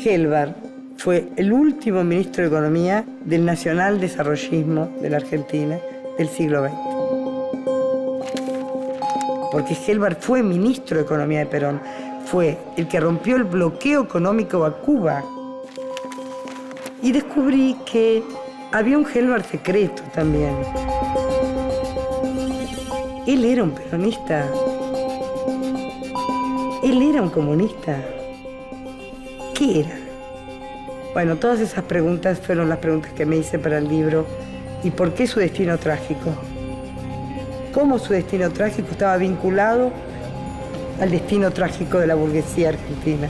Helbar fue el último ministro de Economía del nacional-desarrollismo de la Argentina del siglo XX. Porque Helbar fue ministro de Economía de Perón, fue el que rompió el bloqueo económico a Cuba. Y descubrí que había un Helbar secreto también. Él era un peronista. Él era un comunista. ¿Qué era? Bueno, todas esas preguntas fueron las preguntas que me hice para el libro. ¿Y por qué su destino trágico? ¿Cómo su destino trágico estaba vinculado al destino trágico de la burguesía argentina?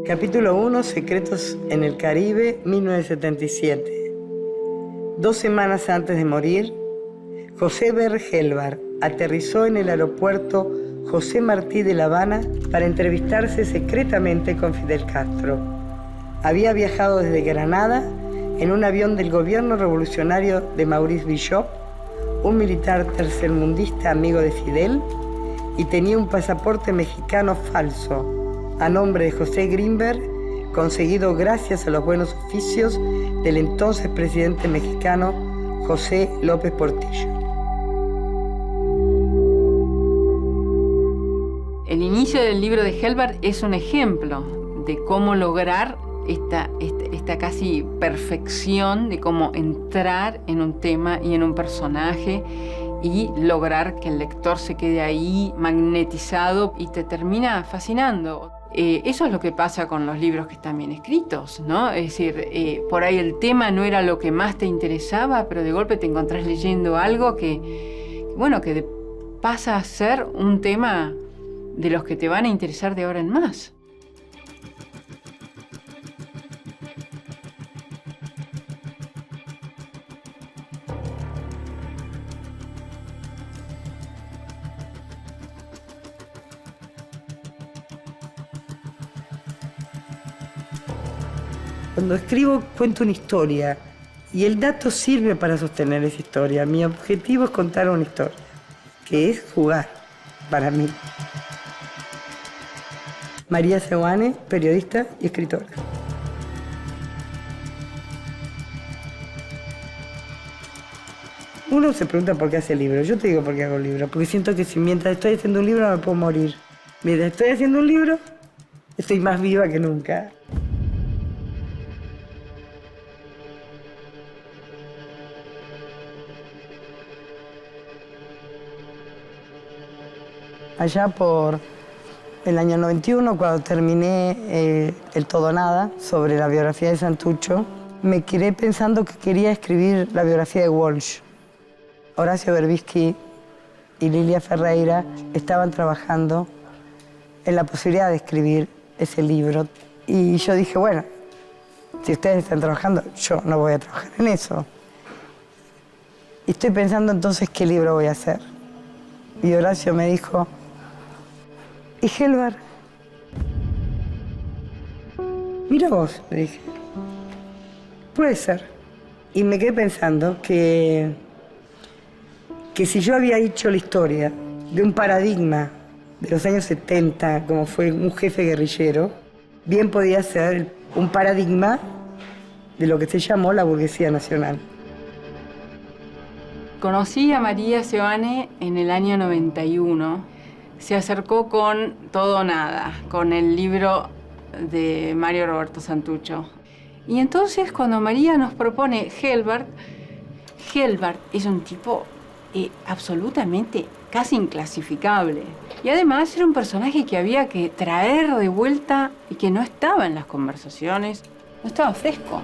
Capítulo 1, Secretos en el Caribe, 1977. 2 semanas antes de morir, José Ver Helbar aterrizó en el aeropuerto José Martí de La Habana para entrevistarse secretamente con Fidel Castro. Había viajado desde Granada en un avión del gobierno revolucionario de Maurice Bishop, un militar tercermundista amigo de Fidel, y tenía un pasaporte mexicano falso a nombre de José Grinberg, conseguido gracias a los buenos oficios del entonces presidente mexicano José López Portillo. El inicio del libro de Helbar es un ejemplo de cómo lograr esta casi perfección de cómo entrar en un tema y en un personaje y lograr que el lector se quede ahí magnetizado y te termina fascinando. Eso es lo que pasa con los libros que están bien escritos, ¿no? Es decir, por ahí el tema no era lo que más te interesaba, pero de golpe te encontrás leyendo algo que pasa a ser un tema de los que te van a interesar de ahora en más. Cuando escribo, cuento una historia y el dato sirve para sostener esa historia. Mi objetivo es contar una historia, que es jugar, para mí. María Seoane, periodista y escritora. Uno se pregunta por qué hace libros. Yo te digo por qué hago libros, porque siento que si mientras estoy haciendo un libro me puedo morir. Mientras estoy haciendo un libro, estoy más viva que nunca. Allá por el año 91, cuando terminé el Todo Nada sobre la biografía de Santucho, me quedé pensando que quería escribir la biografía de Walsh. Horacio Berbisky y Lilia Ferreira estaban trabajando en la posibilidad de escribir ese libro. Y yo dije, bueno, si ustedes están trabajando, yo no voy a trabajar en eso. Y estoy pensando entonces qué libro voy a hacer. Y Horacio me dijo, ¿y Helbar? Mira vos, le dije. Puede ser. Y me quedé pensando que si yo había hecho la historia de un paradigma de los años 70, como fue un jefe guerrillero, bien podía ser un paradigma de lo que se llamó la burguesía nacional. Conocí a María Seoane en el año 91. Se acercó con Todo o Nada, con el libro de Mario Roberto Santucho. Y entonces cuando María nos propone Helbar es un tipo absolutamente casi inclasificable. Y además era un personaje que había que traer de vuelta y que no estaba en las conversaciones, no estaba fresco.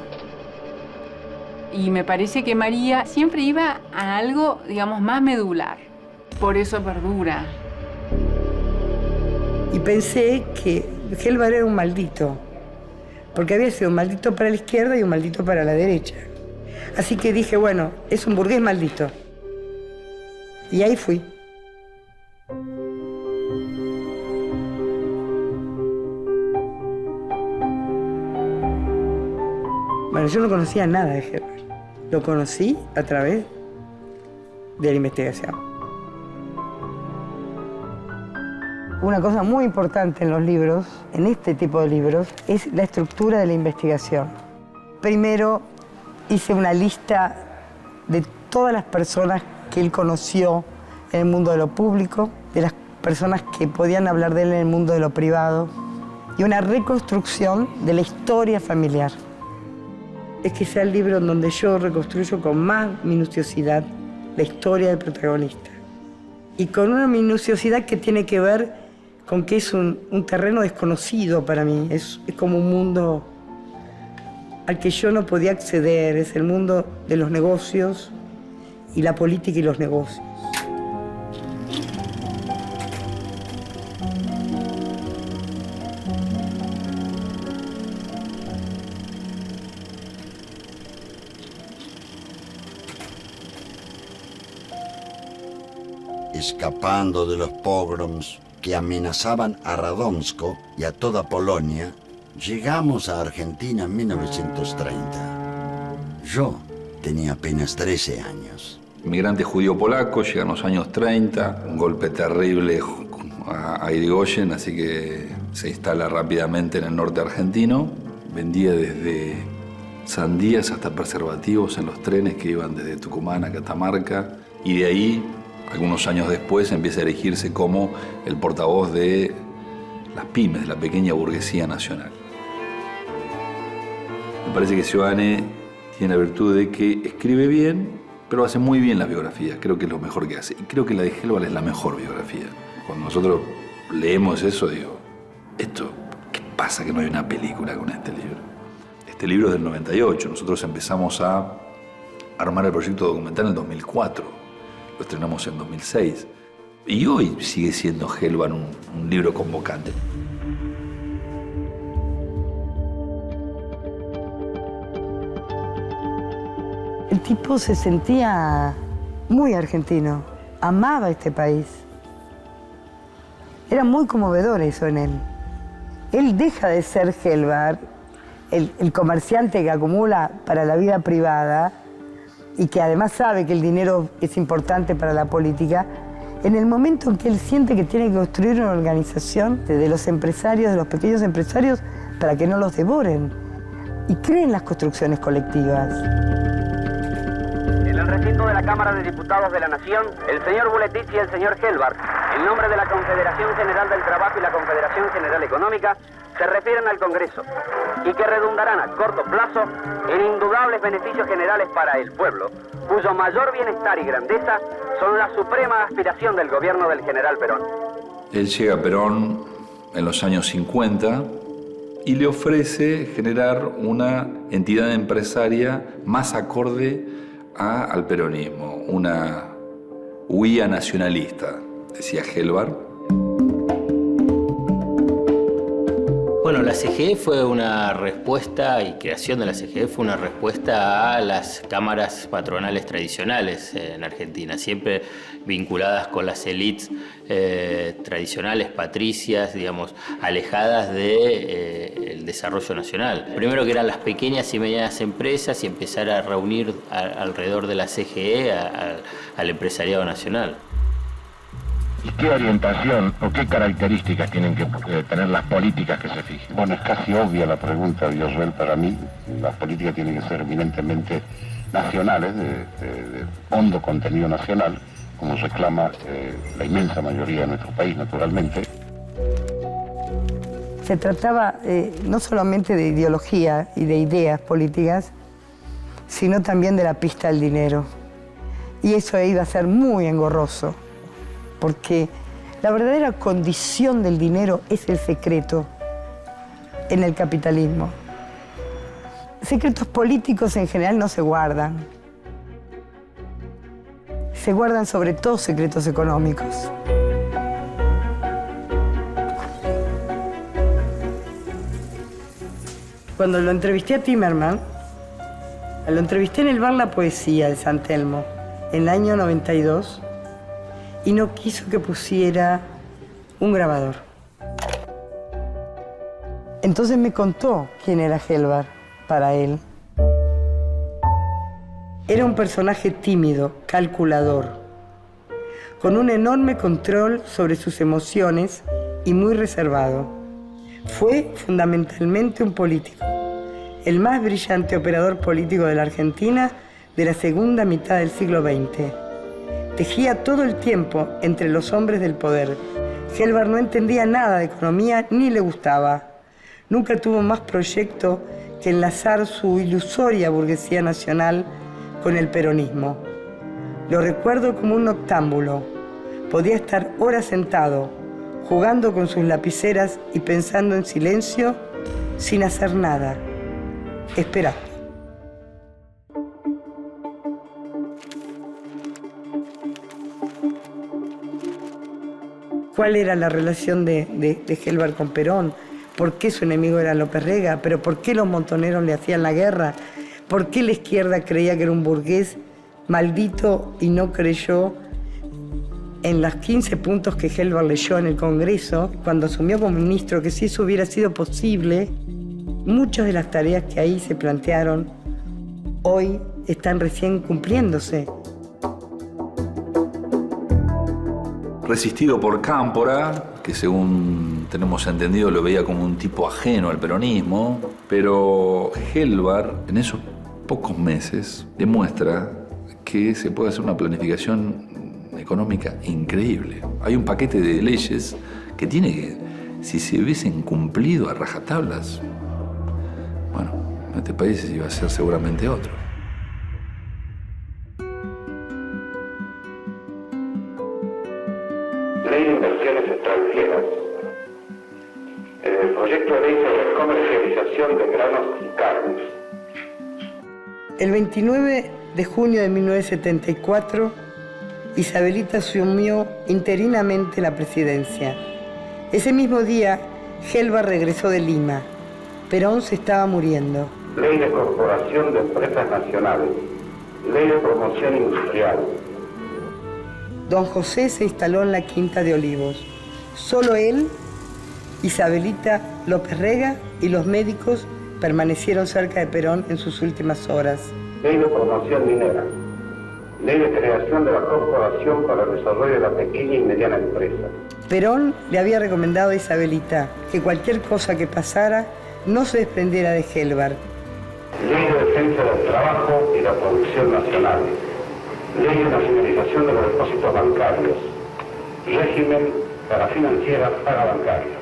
Y me parece que María siempre iba a algo, digamos, más medular. Por eso perdura. Y pensé que Helvar era un maldito, porque había sido un maldito para la izquierda y un maldito para la derecha. Así que dije, bueno, es un burgués maldito. Y ahí fui. Bueno, yo no conocía nada de Helvar. Lo conocí a través de la investigación. Una cosa muy importante en los libros, en este tipo de libros, es la estructura de la investigación. Primero hice una lista de todas las personas que él conoció en el mundo de lo público, de las personas que podían hablar de él en el mundo de lo privado, y una reconstrucción de la historia familiar. Es que sea el libro en donde yo reconstruyo con más minuciosidad la historia del protagonista. Y con una minuciosidad que tiene que ver con que es un terreno desconocido para mí. Es como un mundo al que yo no podía acceder. Es el mundo de los negocios y la política y los negocios. Escapando de los pogroms que amenazaban a Radomsko y a toda Polonia, llegamos a Argentina en 1930. Yo tenía apenas 13 años. Inmigrante judío polaco, llega en los años 30, un golpe terrible a Irigoyen, así que se instala rápidamente en el norte argentino. Vendía desde sandías hasta preservativos en los trenes que iban desde Tucumán a Catamarca, y de ahí, algunos años después, empieza a erigirse como el portavoz de las pymes, de la pequeña burguesía nacional. Me parece que Seoane tiene la virtud de que escribe bien, pero hace muy bien las biografías. Creo que es lo mejor que hace. Y creo que la de Helvar es la mejor biografía. Cuando nosotros leemos eso, digo, ¿esto qué pasa que no hay una película con este libro? Este libro es del 98. Nosotros empezamos a armar el proyecto documental en el 2004. Lo estrenamos en 2006. Y hoy sigue siendo Helvar un libro convocante. El tipo se sentía muy argentino, amaba este país. Era muy conmovedor eso en él. Él deja de ser Helvar, el comerciante que acumula para la vida privada y que además sabe que el dinero es importante para la política, en el momento en que él siente que tiene que construir una organización de los empresarios, de los pequeños empresarios, para que no los devoren, y cree en las construcciones colectivas. En el recinto de la Cámara de Diputados de la Nación, el señor Buletich y el señor Helvar, en nombre de la Confederación General del Trabajo y la Confederación General Económica, se refieren al Congreso y que redundarán a corto plazo en indudables beneficios generales para el pueblo, cuyo mayor bienestar y grandeza son la suprema aspiración del gobierno del general Perón. Él llega a Perón en los años 50 y le ofrece generar una entidad empresaria más acorde al peronismo, una huía nacionalista, decía Helvar. Bueno, la CGE fue una respuesta, y creación de la CGE fue una respuesta a las cámaras patronales tradicionales en Argentina, siempre vinculadas con las élites tradicionales, patricias, digamos, alejadas del desarrollo nacional. Primero que eran las pequeñas y medianas empresas y empezar a reunir alrededor de la CGE al empresariado nacional. ¿Y qué orientación o qué características tienen que tener las políticas que se fijen? Bueno, es casi obvia la pregunta, Josuel, para mí. Las políticas tienen que ser eminentemente nacionales, de hondo contenido nacional, como reclama la inmensa mayoría de nuestro país, naturalmente. Se trataba no solamente de ideología y de ideas políticas, sino también de la pista del dinero. Y eso iba a ser muy engorroso, porque la verdadera condición del dinero es el secreto en el capitalismo. Secretos políticos en general no se guardan. Se guardan sobre todo secretos económicos. Cuando lo entrevisté a Timerman, lo entrevisté en el bar La Poesía de San Telmo, en el año 92, y no quiso que pusiera un grabador. Entonces me contó quién era Helbar para él. Era un personaje tímido, calculador, con un enorme control sobre sus emociones y muy reservado. Fue fundamentalmente un político, el más brillante operador político de la Argentina de la segunda mitad del siglo XX. Tejía todo el tiempo entre los hombres del poder. Helbar no entendía nada de economía ni le gustaba. Nunca tuvo más proyecto que enlazar su ilusoria burguesía nacional con el peronismo. Lo recuerdo como un noctámbulo. Podía estar horas sentado, jugando con sus lapiceras y pensando en silencio, sin hacer nada, esperando. ¿Cuál era la relación de Helbar con Perón? ¿Por qué su enemigo era López Rega? ¿Pero por qué los montoneros le hacían la guerra? ¿Por qué la izquierda creía que era un burgués maldito y no creyó en los 15 puntos que Helbar leyó en el Congreso cuando asumió como ministro, que si eso hubiera sido posible, muchas de las tareas que ahí se plantearon hoy están recién cumpliéndose? Resistido por Cámpora, que según tenemos entendido lo veía como un tipo ajeno al peronismo, pero Helbar en esos pocos meses demuestra que se puede hacer una planificación económica increíble. Hay un paquete de leyes que tiene que, si se hubiesen cumplido a rajatablas, bueno, este país iba a ser seguramente otro. Ley de inversiones extranjeras. El proyecto de ley sobre comercialización de granos y carnes. El 29 de junio de 1974, Isabelita asumió interinamente la presidencia. Ese mismo día, Helbar regresó de Lima. Perón se estaba muriendo. Ley de corporación de empresas nacionales. Ley de promoción industrial. Don José se instaló en la Quinta de Olivos. Solo él, Isabelita, López Rega y los médicos permanecieron cerca de Perón en sus últimas horas. Ley de promoción minera. Ley de creación de la Corporación para el Desarrollo de la Pequeña y Mediana Empresa. Perón le había recomendado a Isabelita que cualquier cosa que pasara no se desprendiera de Helbar. Ley de defensa del trabajo y la producción nacional. Ley de nacionalización de los depósitos bancarios. Régimen para financieras parabancarias.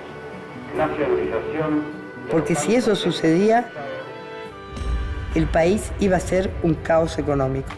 Nacionalización. Porque si eso sucedía, el país iba a ser un caos económico.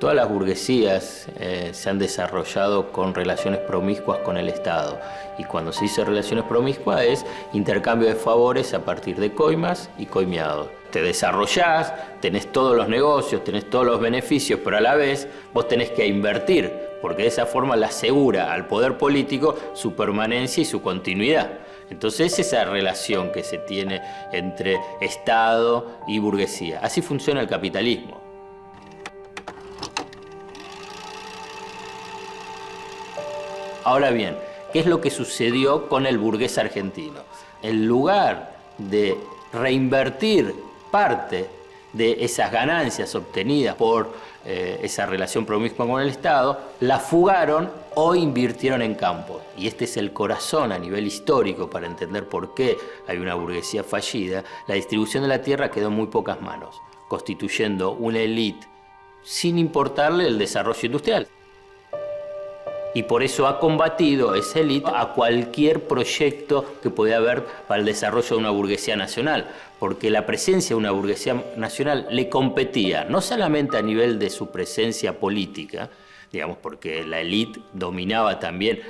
Todas las burguesías se han desarrollado con relaciones promiscuas con el Estado. Y cuando se dice relaciones promiscuas es intercambio de favores a partir de coimas y coimeados. Te desarrollás, tenés todos los negocios, tenés todos los beneficios, pero a la vez vos tenés que invertir, porque de esa forma le asegura al poder político su permanencia y su continuidad. Entonces esa relación que se tiene entre Estado y burguesía. Así funciona el capitalismo. Ahora bien, ¿qué es lo que sucedió con el burgués argentino? En lugar de reinvertir parte de esas ganancias obtenidas por esa relación promiscua con el Estado, la fugaron o invirtieron en campo. Y este es el corazón a nivel histórico para entender por qué hay una burguesía fallida. La distribución de la tierra quedó en muy pocas manos, constituyendo una élite sin importarle el desarrollo industrial. Y por eso ha combatido esa élite a cualquier proyecto que pueda haber para el desarrollo de una burguesía nacional, porque la presencia de una burguesía nacional le competía no solamente a nivel de su presencia política, digamos, porque la élite dominaba también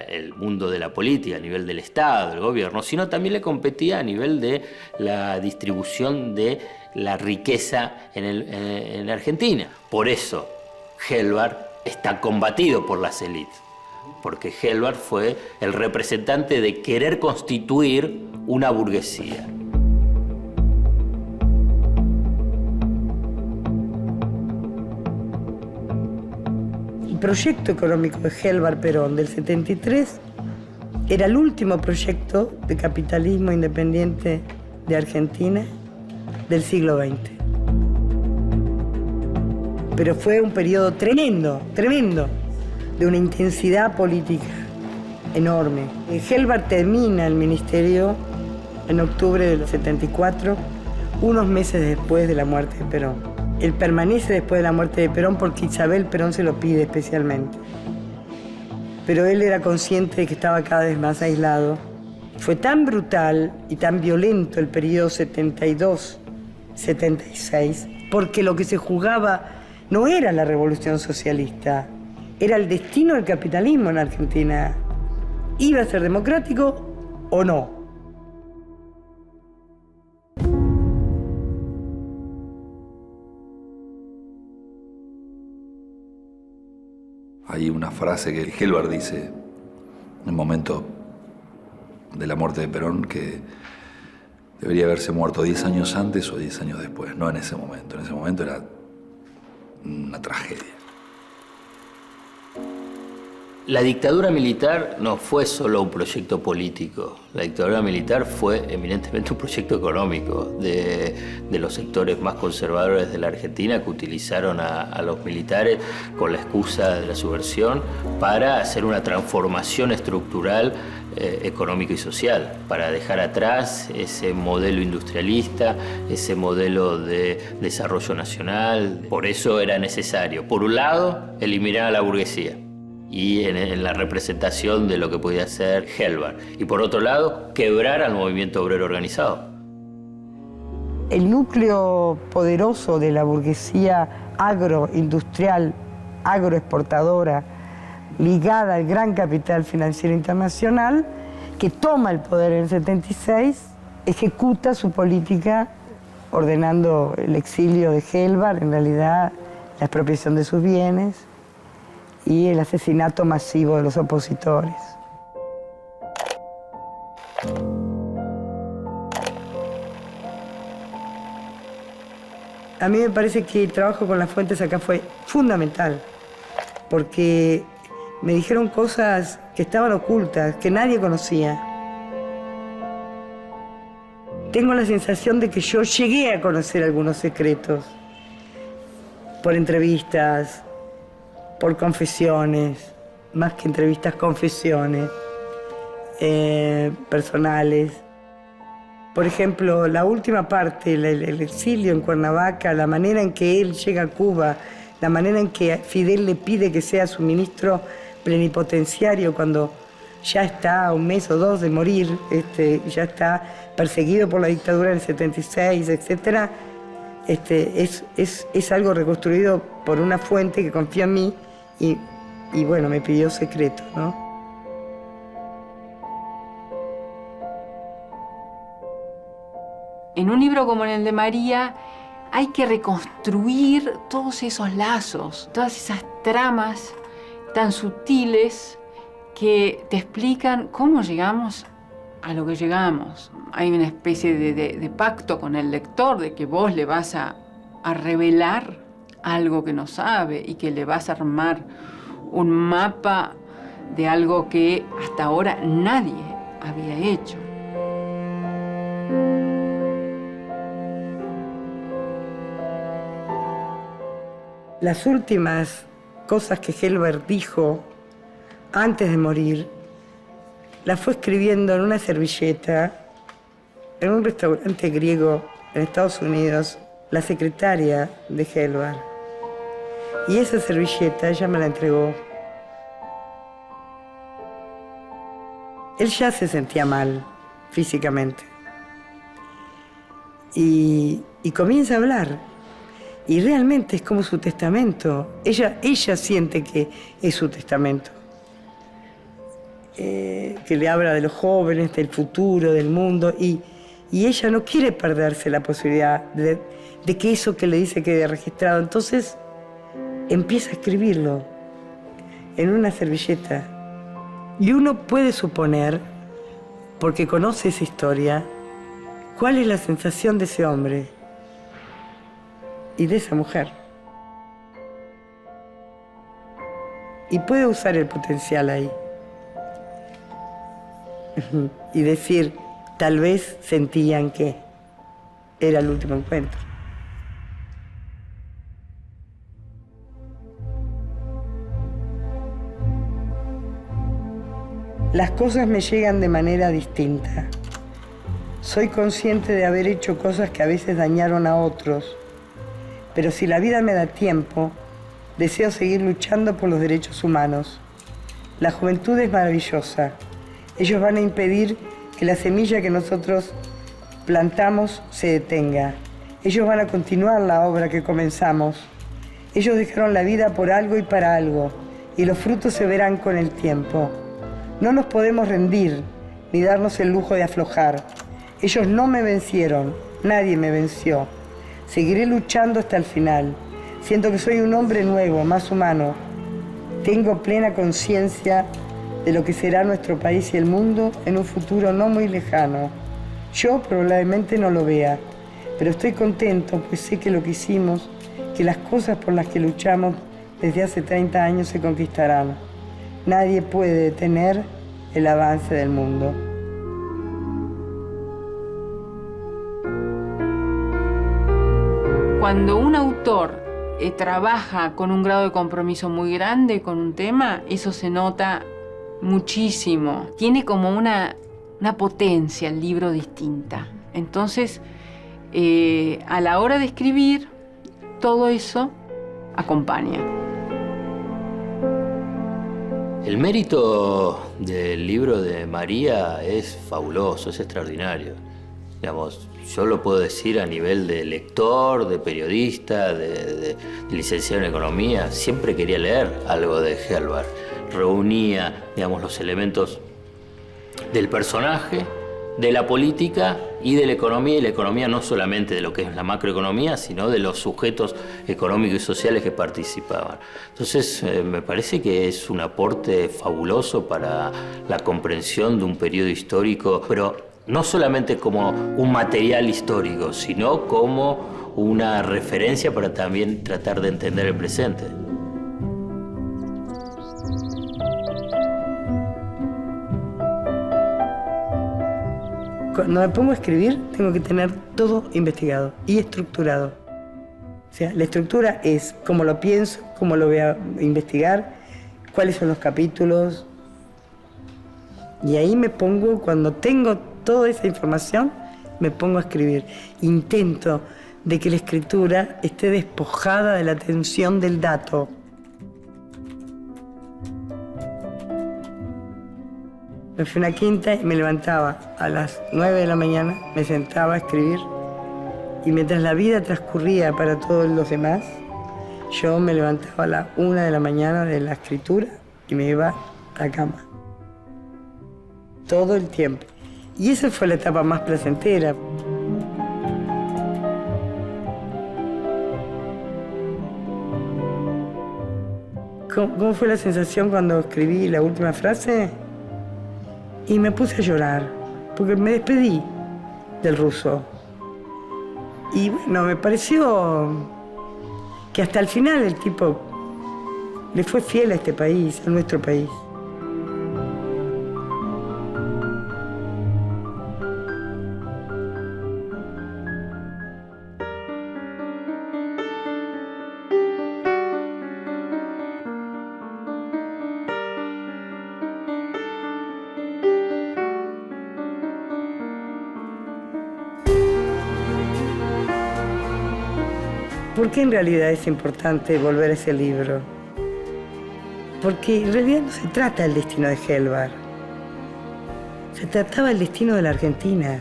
el mundo de la política a nivel del Estado, del gobierno, sino también le competía a nivel de la distribución de la riqueza en Argentina. Por eso, Helbar está combatido por las élites, porque Helbart fue el representante de querer constituir una burguesía. El proyecto económico de Helbart Perón del 73 era el último proyecto de capitalismo independiente de Argentina del siglo XX. Pero fue un periodo tremendo, tremendo, de una intensidad política enorme. Helbart termina el ministerio en octubre del 74, unos meses después de la muerte de Perón. Él permanece después de la muerte de Perón porque Isabel Perón se lo pide especialmente. Pero él era consciente de que estaba cada vez más aislado. Fue tan brutal y tan violento el periodo 72-76, porque lo que se jugaba no era la revolución socialista, era el destino del capitalismo en Argentina. ¿Iba a ser democrático o no? Hay una frase que Helbart dice en el momento de la muerte de Perón, que debería haberse muerto 10 años antes o 10 años después, no en ese momento. En ese momento era una tragedia. La dictadura militar no fue solo un proyecto político. La dictadura militar fue eminentemente un proyecto económico de los sectores más conservadores de la Argentina, que utilizaron a los militares con la excusa de la subversión para hacer una transformación estructural económica y social, para dejar atrás ese modelo industrialista, ese modelo de desarrollo nacional. Por eso era necesario, por un lado, eliminar a la burguesía y en la representación de lo que podía ser Helbart. Y por otro lado, quebrar al movimiento obrero organizado. El núcleo poderoso de la burguesía agroindustrial, agroexportadora, ligada al gran capital financiero internacional, que toma el poder en el 76, ejecuta su política ordenando el exilio de Helbart, en realidad la expropiación de sus bienes, y el asesinato masivo de los opositores. A mí me parece que el trabajo con las fuentes acá fue fundamental, porque me dijeron cosas que estaban ocultas, que nadie conocía. Tengo la sensación de que yo llegué a conocer algunos secretos por entrevistas, por confesiones, más que entrevistas, confesiones personales. Por ejemplo, la última parte, el exilio en Cuernavaca, la manera en que él llega a Cuba, la manera en que Fidel le pide que sea su ministro plenipotenciario cuando ya está a un mes o dos de morir, ya está perseguido por la dictadura del 76, etc. Es algo reconstruido por una fuente que confía en mí y bueno, me pidió secreto, ¿no? En un libro como en el de María hay que reconstruir todos esos lazos, todas esas tramas tan sutiles que te explican cómo llegamos a lo que llegamos. Hay una especie de pacto con el lector de que vos le vas a revelar algo que no sabe y que le vas a armar un mapa de algo que hasta ahora nadie había hecho. Las últimas cosas que Helbart dijo antes de morir las fue escribiendo en una servilleta en un restaurante griego en Estados Unidos, la secretaria de Helbart. Y esa servilleta ella me la entregó. Él ya se sentía mal físicamente. Y comienza a hablar. Y realmente es como su testamento. Ella siente que es su testamento. Que le habla de los jóvenes, del futuro, del mundo. Y ella no quiere perderse la posibilidad de que eso que le dice quede registrado. Entonces empieza a escribirlo. en una servilleta. Y uno puede suponer, porque conoce esa historia, cuál es la sensación de ese hombre y de esa mujer. Y puede usar el potencial ahí. Y decir, tal vez sentían que era el último encuentro. Las cosas me llegan de manera distinta. Soy consciente de haber hecho cosas que a veces dañaron a otros, pero si la vida me da tiempo, deseo seguir luchando por los derechos humanos. La juventud es maravillosa. Ellos van a impedir que la semilla que nosotros plantamos se detenga. Ellos van a continuar la obra que comenzamos. Ellos dejaron la vida por algo y para algo, y los frutos se verán con el tiempo. No nos podemos rendir, ni darnos el lujo de aflojar. Ellos no me vencieron, nadie me venció. Seguiré luchando hasta el final. Siento que soy un hombre nuevo, más humano. Tengo plena conciencia de lo que será nuestro país y el mundo en un futuro no muy lejano. Yo probablemente no lo vea, pero estoy contento, pues sé que lo que hicimos, que las cosas por las que luchamos desde hace 30 años se conquistarán. Nadie puede detener el avance del mundo. Cuando un autor trabaja con un grado de compromiso muy grande con un tema, eso se nota muchísimo. Tiene como una potencia el libro distinta. Entonces, a la hora de escribir, todo eso acompaña. El mérito del libro de María es fabuloso, es extraordinario. Digamos, yo lo puedo decir a nivel de lector, de periodista, de licenciado en economía. Siempre quería leer algo de Helbart. Reunía, digamos, los elementos del personaje, de la política y de la economía. Y la economía no solamente de lo que es la macroeconomía, sino de los sujetos económicos y sociales que participaban. Entonces, me parece que es un aporte fabuloso para la comprensión de un periodo histórico, pero no solamente como un material histórico, sino como una referencia para también tratar de entender el presente. Cuando me pongo a escribir, tengo que tener todo investigado y estructurado. O sea, la estructura es cómo lo pienso, cómo lo voy a investigar, cuáles son los capítulos. Y ahí me pongo, cuando tengo toda esa información, me pongo a escribir. Intento de que la escritura esté despojada de la tensión del dato. Me fui a una quinta y me levantaba a las 9 de la mañana, me sentaba a escribir y mientras la vida transcurría para todos los demás, yo me levantaba a las 1 de la mañana de la escritura y me iba a la cama. Todo el tiempo. Y esa fue la etapa más placentera. ¿Cómo fue la sensación cuando escribí la última frase? Y me puse a llorar, porque me despedí del ruso. Y bueno, me pareció que hasta el final el tipo le fue fiel a este país, a nuestro país. ¿Por qué en realidad es importante volver a ese libro? Porque en realidad no se trata del destino de Helbart. Se trataba del destino de la Argentina.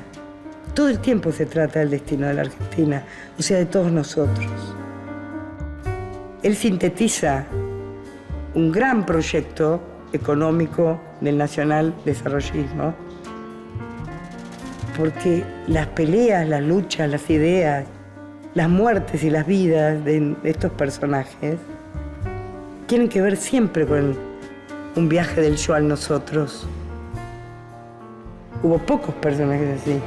Todo el tiempo se trata del destino de la Argentina, o sea, de todos nosotros. Él sintetiza un gran proyecto económico del nacional-desarrollismo, porque las peleas, las luchas, las ideas, las muertes y las vidas de estos personajes tienen que ver siempre un viaje del yo al nosotros. Hubo pocos personajes así.